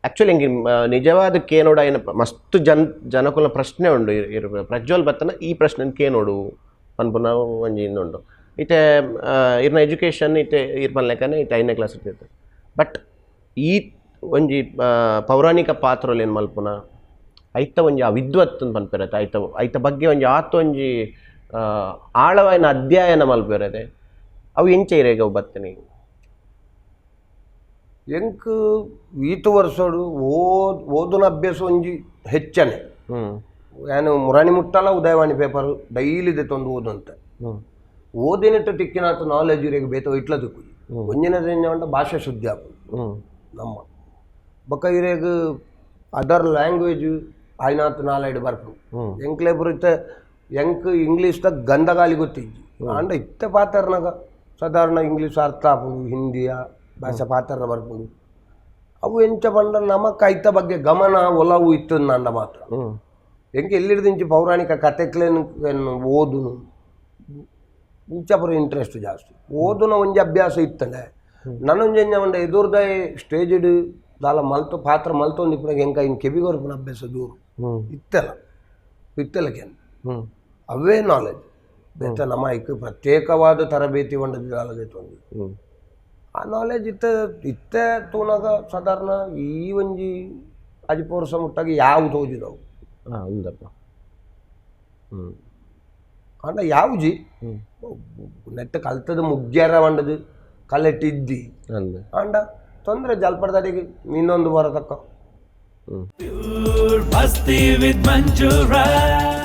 Actually ಹಿಂಗೆ ನಿಜವಾದ ಕೇನೋಡು ఆయన ಮಸ್ತ್ ಜನಕುಲ ಪ್ರಶ್ನೆ ಉಂಡು ಪ್ರಜ್ವಲ್ ಬತ್ತನ ಈ ಪ್ರಶ್ನೆ ಕೇನೋಡು ಪನ್ಪುನ ಒಂಜಿ ಇಂದುಂಡು ಇತ್ತೆ ಇರ್ನ ಎಜುಕೇಷನ್ ಇತ್ತೆ ಇರ್ಪನ್ ಲೆಕ್ಕನೆ ಇತ್ತೆ 5ನೇ ಕ್ಲಾಸ್ ಇರ್ತೈತೆ ಬಟ್ ಈ ಒಂಜಿ ಪೌರಾಣಿಕ ಪಾತ್ರలు ಏನು ಮಲ್ಪುನ ಐತ ಒಂಜಿ ಆ ವಿದ್ವತ್ ಪನ್ಪೆರತ್ತೆ ಐತ ಬಗ್ಗೆ ಒಂಜಿ ಆತ ಒಂಜಿ ಆಳವಾಯಿನ ಅಧ್ಯಯನ ಮಲ್ಪೆರದೆ ಅವು ಎಂಚ ಇರೇಗ ಬತ್ತನಿ ಎಂಕ್ ಈತು ವರ್ಷಡು ಓದುನ ಅಭ್ಯಾಸ ಒಂಜಿ ಹೆಚ್ಚನೆ ನಾನು ಮುರಾಣಿ ಮುಟ್ಟಲ್ಲ ಉದಯವಾಣಿ ಪೇಪರ್ ಡೈಲಿ ದೆತ್ತೊಂದು ಓದು ಅಂತ ಓದಿನಟ್ಟ ತಿಕ್ಕಿನಾತ ನಾಲೆಜ್ ಇರೇಗ ಬೇತ ಇಟ್ಲ ತಿಕ್ಕು ಒಂಜಿನ ಭಾಷೆ ಶುದ್ಧಿ ಆಪು ನಮ್ಮ ಬೊಕ್ಕ ಇರೇಗ ಅದರ್ ಲ್ಯಾಂಗ್ವೇಜ್ ಆಯ್ನಾತ್ ನಾಲೆಡ್ ಬರ್ಪು ಎಂಕ್ಲೆ ಬರುತ್ತೆ ಎಂಕ್ ಇಂಗ್ಲೀಷ್ದ ಗಂಧಗಾಲಿ ಗೊತ್ತಿಜ್ಜಿ ಅಂಡ ಇತ್ತೆ ಪಾತ್ರನಾಗ ಸಾಧಾರಣ ಇಂಗ್ಲೀಷ್ ಅರ್ಥ ಆಪುಂಡು ಹಿಂದಿಯ ಭಾಷೆ ಪಾತ್ರ ಬರ್ಪುಂಡು ಅವು ಎಂಚ ಬಂಡ ನಮಕ್ ಐತ ಬಗ್ಗೆ ಗಮನ ಒಲವು ಇತ್ತು ನಂಡ ಮಾತ್ರ ಎಂಕೆ ಎಲ್ಲಿಡ್ದಿಂಚಿ ಪೌರಾಣಿಕ ಕಥೆಕ್ಲೇನು ಓದುನು ಇಂಚಪುರ ಇಂಟ್ರೆಸ್ಟ್ ಜಾಸ್ತಿ ಓದುನ ಒಂಜಿ ಅಭ್ಯಾಸ ಇತ್ತಲೆ ನನ್ನೊಂಜ ಒಂಡ ಎದುರ್ದ ಸ್ಟೇಜ್ಡ್ ದಾಲ ಮಲ್ತು ಪಾತ್ರ ಮಲ್ತೊಂದಿಪ್ಪುನ ಎಂಕ ಇನ್ನು ಕೆಬಿಗೊರ್ಪುನ ಅಭ್ಯಾಸ ದೂರು ಇತ್ತೆಲಕ್ಕೆ ಅವೇ ನಾಲೆಜ್ ಬೇತ ನಮ್ಮ ಐಕ್ ಪ್ರತ್ಯೇಕವಾದ ತರಬೇತಿ ಒಂಡದ ದಾಲದೈತೊಂದು ಆ ನಾಲೆಜ್ ಇತ್ತೆ ತೂನಾಗ ಸಾಧಾರಣ ಈ ಒಂಜಿ 14 ವರ್ಷ ಮುಟ್ಟಾಗಿ ಯಾವ ತೋಜಿದವು ಹೌದಪ್ಪ ಅಂಡ ಯಾವುಜಿ ನೆಟ್ಟ ಕಲ್ತದ ಮುಗ್ಗ್ಯಾರ ಒಂಡದು ಕಲೆಟ್ಟಿದ್ದಿ ಅಂಡ ತೊಂದರೆ ಜಲ್ಪಡದಡಿಗೆ ಇನ್ನೊಂದು ಬರತಕ್ಕ Masti with Manjura.